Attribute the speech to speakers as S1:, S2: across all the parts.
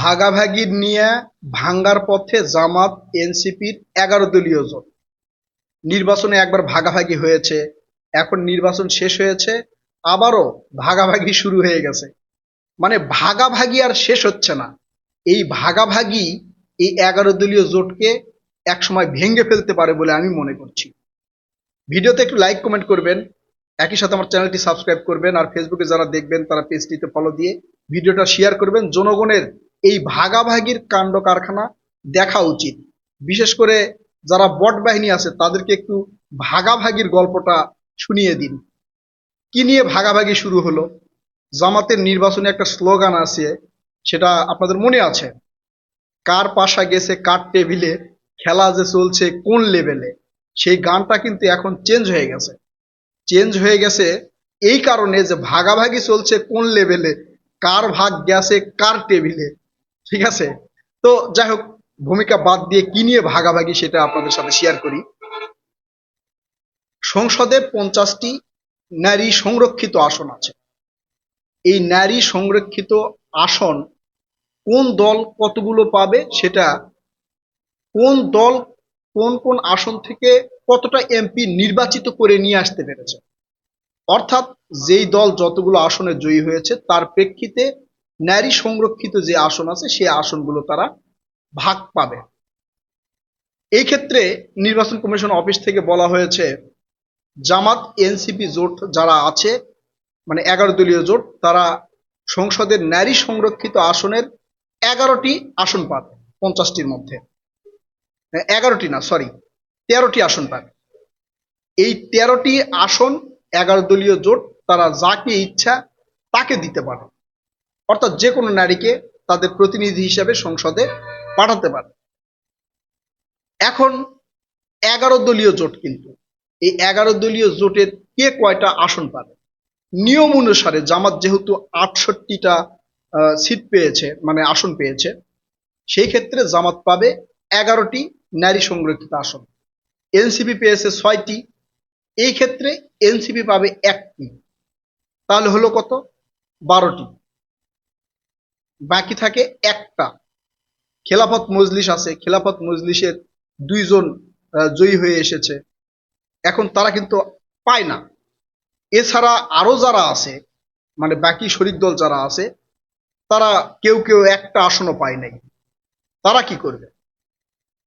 S1: ভাগাভাগি নিয়ে ভাঙ্গার পথে জামাত এনসিপির 11 দলীয় জোট। নির্বাচনে একবার ভাগাভাগি হয়েছে, এখন নির্বাচন শেষ হয়েছে, আবারও ভাগাভাগি শুরু হয়ে গেছে। মানে ভাগাভাগি আর শেষ হচ্ছে না। এই ভাগাভাগি এই 11 দলীয় জোটকে একসময় ভেঙে ফেলতে পারে বলে আমি মনে করছি। ভিডিওতে একটু লাইক কমেন্ট করবেন, একই সাথে আমার চ্যানেলটি সাবস্ক্রাইব করবেন, আর ফেসবুকে যারা দেখবেন তারা পেজটিতে ফলো দিয়ে ভিডিওটা শেয়ার করবেন। জনগণের এই ভাগাভাগির কাণ্ড কারখানা দেখা উচিত। বিশেষ করে যারা বট বাহিনী আছে তাদেরকে একটু ভাগাভাগির গল্পটা শুনিয়ে দিন। কি নিয়ে ভাগাভাগি শুরু হলো? জামাতের নির্বাচনে একটা স্লোগান আছে, সেটা আপনাদের মনে আছে, কার পাশা গেছে কার টেবিলে, খেলা যে চলছে কোন লেভেলে। সেই গানটা কিন্তু এখন চেঞ্জ হয়ে গেছে এই কারণে যে ভাগাভাগি চলছে কোন লেভেলে, কার ভাগ গেছে কার টেবিলে। ঠিক আছে, তো যাই হোক, ভূমিকা বাদ দিয়ে কি নিয়ে ভাগাভাগি সেটা আপনাদের সাথে শেয়ার করি। সংসদে 50টি নারী সংরক্ষিত আসন আছে। এই নারী সংরক্ষিত আসন কোন দল কতগুলো পাবে, সেটা কোন দল কোন কোন আসন থেকে কতটা এমপি নির্বাচিত করে নিয়ে আসতে পেরেছে, অর্থাৎ যেই দল যতগুলো আসনে জয়ী হয়েছে তার প্রেক্ষিতে নারী সংরক্ষিত যে আসন আছে সেই আসনগুলো তারা ভাগ পাবে। এই ক্ষেত্রে নির্বাচন কমিশন অফিস থেকে বলা হয়েছে, জামাত এনসিপি জোট যারা আছে, মানে 11 দলীয় জোট, তারা সংসদের নারী সংরক্ষিত আসনের 11টি আসন পাবে। 50টির মধ্যে 11টি না, সরি, 13টি আসন পাবে। এই 13টি আসন 11 দলীয় জোট তারা যাকে ইচ্ছা তাকে দিতে পারে, অর্থাৎ যে কোনো নারীকে তাদের প্রতিনিধি হিসেবে সংসদে পাঠাতে পারে। এখন 11 দলীয় জোট, কিন্তু এই 11 দলীয় জোটের কে কয়টা আসন পাবে? নিয়ম অনুসারে জামাত যেহেতু 68টা সিট পেয়েছে, মানে আসন পেয়েছে, সেই ক্ষেত্রে জামাত পাবে 11টি নারী সংরক্ষিত আসন। এনসিপি পেয়েছে 6টি, এই ক্ষেত্রে এনসিপি পাবে 1টি। তাহলে হলো কত? 12টি। বাকি থাকে একটা। খেলাফত মজলিস আছে, খেলাফত মজলিসের 2 জন জয়ী হয়ে এসেছে, এখন তারা কিন্তু পায় না। এছাড়া আরো যারা আছে, মানে বাকি শরিক দল যারা আছে, তারা কেউ কেউ একটা আসনও পায় নাই। তারা কি করবে?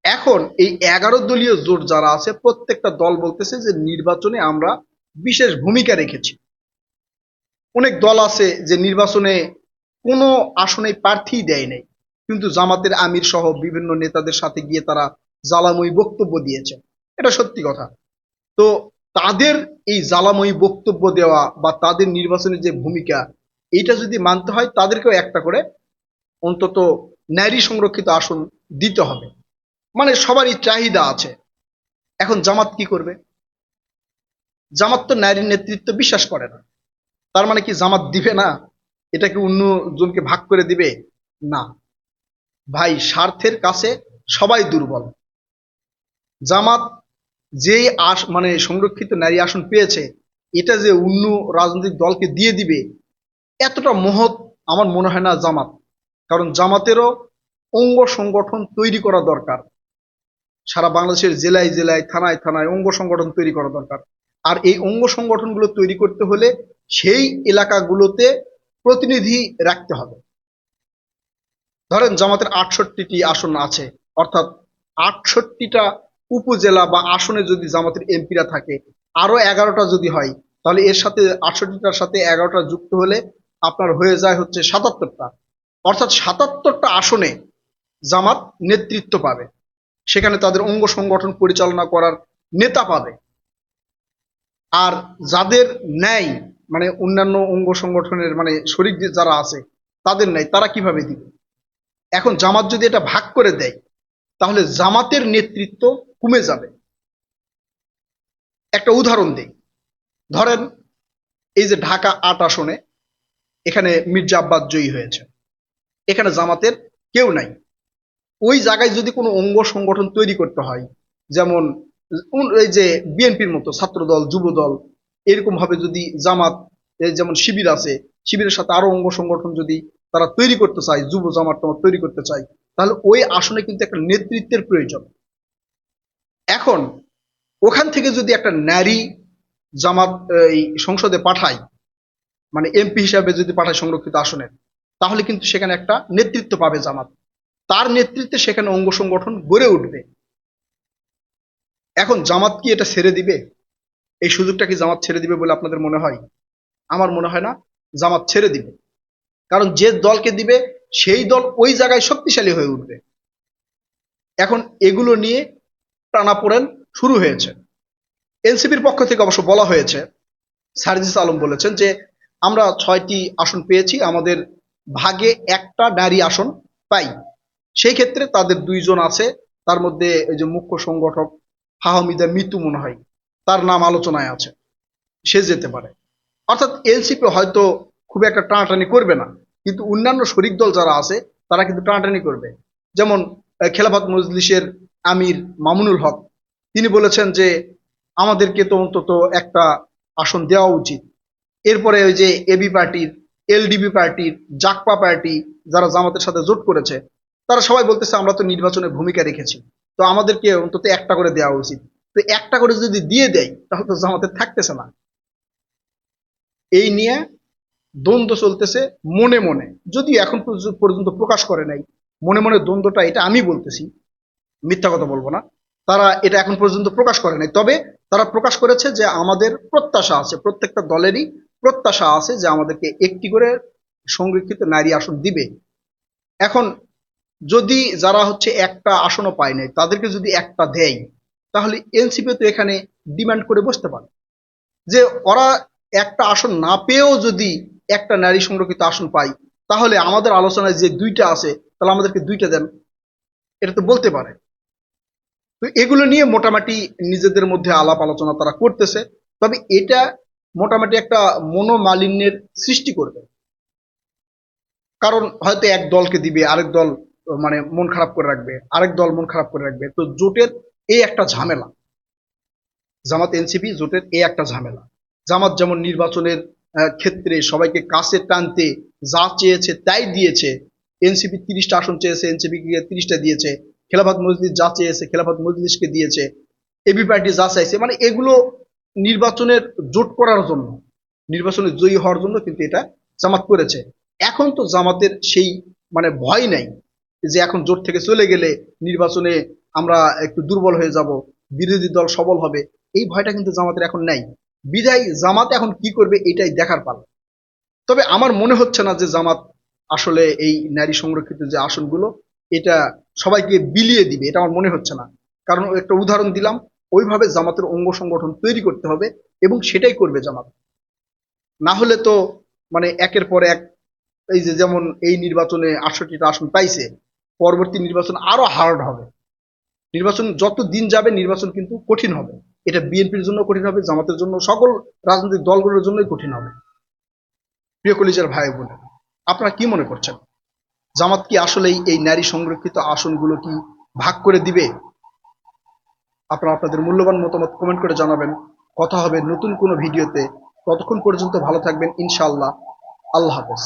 S1: এখন এই 11 দলীয় জোট যারা আছে, প্রত্যেকটা দল বলতেছে যে নির্বাচনে আমরা বিশেষ ভূমিকা রেখেছি। অনেক দল আছে যে নির্বাচনে কোনো আসনে প্রার্থী দেয় নাই, কিন্তু জামাতের আমির সহ বিভিন্ন নেতাদের সাথে গিয়ে তারা জ্বালাময়ী বক্তব্য দিয়েছে। এটা সত্যি কথা। তো তাদের এই জ্বালাময়ী বক্তব্য দেওয়া বা তাদের নির্বাচনের যে ভূমিকা, এইটা যদি মানতে হয় তাদেরকেও একটা করে অন্তত নারী সংরক্ষিত আসন দিতে হবে। মানে সবারই চাহিদা আছে। এখন জামাত কি করবে? জামাত তো নারীর নেতৃত্ব বিশ্বাস করে না। তার মানে কি জামাত দিবে না? এটাকে অন্যজনকে ভাগ করে দিবে? না ভাই, স্বার্থের কাছে সবাই দুর্বল। জামাত যেই মানে সংরক্ষিত নারী আসন পেয়েছে, এটা যে অন্য রাজনৈতিক দলকে দিয়ে দিবে, এতটা মহৎ আমার মনে হয় না জামাত। কারণ জামাতেরও অঙ্গ সংগঠন তৈরি করা দরকার। সারা বাংলাদেশের জেলায় জেলায় থানায় থানায় অঙ্গ সংগঠন তৈরি করা দরকার। আর এই অঙ্গ সংগঠনগুলো তৈরি করতে হলে সেই এলাকাগুলোতে প্রতিনিধি রাখতে হবে। ধরেন জামাতের 68টি আসন আছে, অর্থাৎ 68টা উপজেলা বা আসনে যদি জামাতের এমপিরা থাকে, আরো 11টা যদি হয়, তাহলে এর সাথে 68টার সাথে 11টা যুক্ত হলে আপনার হয়ে যায় হচ্ছে 77টা। অর্থাৎ 77টা আসনে জামাত নেতৃত্ব পাবে, সেখানে তাদের অঙ্গ সংগঠন পরিচালনা করার নেতা পাবে। আর যাদের নেয়, মানে অন্যান্য অঙ্গ সংগঠনের মানে শরিক যারা আছে তাদের নেয়, তারা কিভাবে দিবে? এখন জামাত যদি এটা ভাগ করে দেয়, তাহলে জামাতের নেতৃত্ব কমে যাবে। একটা উদাহরণ দেই, ধরেন এই যে ঢাকা 8 আসনে এখানে মির্জা আব্বাস জয়ী হয়েছে, এখানে জামাতের কেউ নাই। ওই জায়গায় যদি কোনো অঙ্গ সংগঠন তৈরি করতে হয়, যেমন এই যে বিএনপির মতো ছাত্র দল, যুব দল, এরকম ভাবে যদি জামাত, যেমন শিবির আছে, শিবিরের সাথে আরো অঙ্গ সংগঠন যদি তারা তৈরি করতে চায়, যুব জামাত টামাত তৈরি করতে চায়, তাহলে ওই আসনে কিন্তু একটা নেতৃত্বের প্রয়োজন। এখন ওখান থেকে যদি একটা নারী জামাত এই সংসদে পাঠায়, মানে এমপি হিসাবে যদি পাঠায় সংরক্ষিত আসনে, তাহলে কিন্তু সেখানে একটা নেতৃত্ব পাবে জামাত, তার নেতৃত্বে সেখানে অঙ্গ সংগঠন গড়ে উঠবে। এখন জামাত কি এটা ছেড়ে দিবে? এই সুযোগটা কি জামাত ছেড়ে দিবে বলে আপনাদের মনে হয়? আমার মনে হয় না জামাত ছেড়ে দিবে। কারণ যে দলকে দিবে সেই দল ওই জায়গায় শক্তিশালী হয়ে উঠবে। এখন এগুলো নিয়ে টানাপোড়েন শুরু হয়েছে। এনসিপির পক্ষ থেকে অবশ্য বলা হয়েছে, সার্জিস আলম বলেছেন যে আমরা 6টি আসন পেয়েছি, আমাদের ভাগে একটা নারী আসন পাই। সেই ক্ষেত্রে তাদের 2 জন আছে, তার মধ্যে এই যে মুখ্য সংগঠক ফাহমিদা মিতু মনে হয়, তার নাম আলোচনায় আছে, সে যেতে পারে। অর্থাৎ এনসিপি হয়তো খুব একটা টানাটানি করবে না, কিন্তু অন্যান্য শরিক দল যারা আছে তারা কিন্তু টানাটানি করবে। যেমন খেলাফত মজলিসের আমির মামুনুল হক, তিনি বলেছেন যে আমাদেরকে তো অন্তত একটা আসন দেওয়া উচিত। এরপরে ওই যে এবি পার্টির, এলডিবি পার্টির, জাকপা পার্টি যারা জামাতের সাথে জোট করেছে, তারা সবাই বলতেছে আমরা তো নির্বাচনে ভূমিকা রেখেছি, তো আমাদেরকে অন্তত একটা করে দেওয়া উচিত। তো একটা করে যদি দিয়ে দেয় তাহলে তো জামাতের থাকতেছে না। এই নিয়ে দ্বন্দ্ব চলতেছে মনে মনে, যদিও এখন পর্যন্ত প্রকাশ করে নাই। মনে মনে দ্বন্দ্বটা, এটা আমি বলতেছি, মিথ্যা কথা বলবো না। তারা এটা এখন পর্যন্ত প্রকাশ করে নাই, তবে তারা প্রকাশ করেছে যে আমাদের প্রত্যাশা আছে, প্রত্যেকটা দলেরই প্রত্যাশা আছে যে আমাদেরকে একটি করে সংরক্ষিত নারী আসন দিবে। এখন যদি যারা হচ্ছে একটা আসনও পায় নাই তাদেরকে যদি একটা দেয়, তাহলে এনসিপি তো এখানে ডিমান্ড করে বসতে পারে যে ওরা একটা আসন না পেয়েও যদি একটা নারী সংরক্ষিত আসন পায়, তাহলে আমাদের আলোচনায় যে 2টা আছে তাহলে আমাদেরকে 2টা দেন, এটা তো বলতে পারে। তো এগুলো নিয়ে মোটামুটি নিজেদের মধ্যে আলাপ আলোচনা তারা করতেছে, তবে এটা মোটামুটি একটা মনোমালিন্যের সৃষ্টি করবে। কারণ হয়তো এক দলকে দিবে, আরেক দল মানে মন খারাপ করে রাখবে, আরেক দল মন খারাপ করে রাখবে, তো জোটের এই একটা ঝামেলা, জামাত এনসিপি জোটের এই একটা ঝামেলা। জামাত যেমন নির্বাচনের ক্ষেত্রে সবাইকে কাছে টানতে যা চেয়েছে তাই দিয়েছে, এনসিপি 30টা আসন চেয়েছে, এনসিপি 30টা দিয়েছে। খেলাফত মজলিস যা চেয়েছে খেলাফত মজলিসকে দিয়েছে। এবি পার্টি যা চাইছে, মানে এগুলো নির্বাচনের জোট করার জন্য, নির্বাচনে জয়ী হওয়ার জন্য কিন্তু এটা জামাত করেছে। এখন তো জামাতের সেই মানে ভয় নাই যে এখন জোট থেকে চলে গেলে নির্বাচনে আমরা একটু দুর্বল হয়ে যাব, বিরোধী দল সবল হবে, এই ভয়টা কিন্তু জামাতের এখন নাই। বিধায় জামাত এখন কি করবে এটাই দেখার পালা। তবে আমার মনে হচ্ছে না যে জামাত আসলে এই নারী সংরক্ষিত যে আসনগুলো এটা সবাইকে বিলিয়ে দিবে, এটা আমার মনে হচ্ছে না। কারণ একটা উদাহরণ দিলাম, ওইভাবে জামাতের অঙ্গ সংগঠন তৈরি করতে হবে এবং সেটাই করবে জামাত। না হলে তো মানে একের পর এক, এই যে যেমন এই নির্বাচনে 68টা আসন পাইছে, পরবর্তী নির্বাচন আরো হার্ড হবে। নির্বাচন যত দিন যাবে নির্বাচন কিন্তু কঠিন হবে। এটা বিএনপির জন্য কঠিন হবে, জামাতের জন্য, সকল রাজনৈতিক দলগুলোর জন্যই কঠিন হবে। প্রিয় কলিজার ভাই বোন, আপনারা কি মনে করছেন? জামাত কি আসলেই এই নারী সংরক্ষিত আসনগুলো কি ভাগ করে দিবে? আপনারা আপনাদের মূল্যবান মতামত কমেন্ট করে জানাবেন। কথা হবে নতুন কোনো ভিডিওতে। ততক্ষণ পর্যন্ত ভালো থাকবেন ইনশাআল্লাহ। আল্লাহ হাফেজ।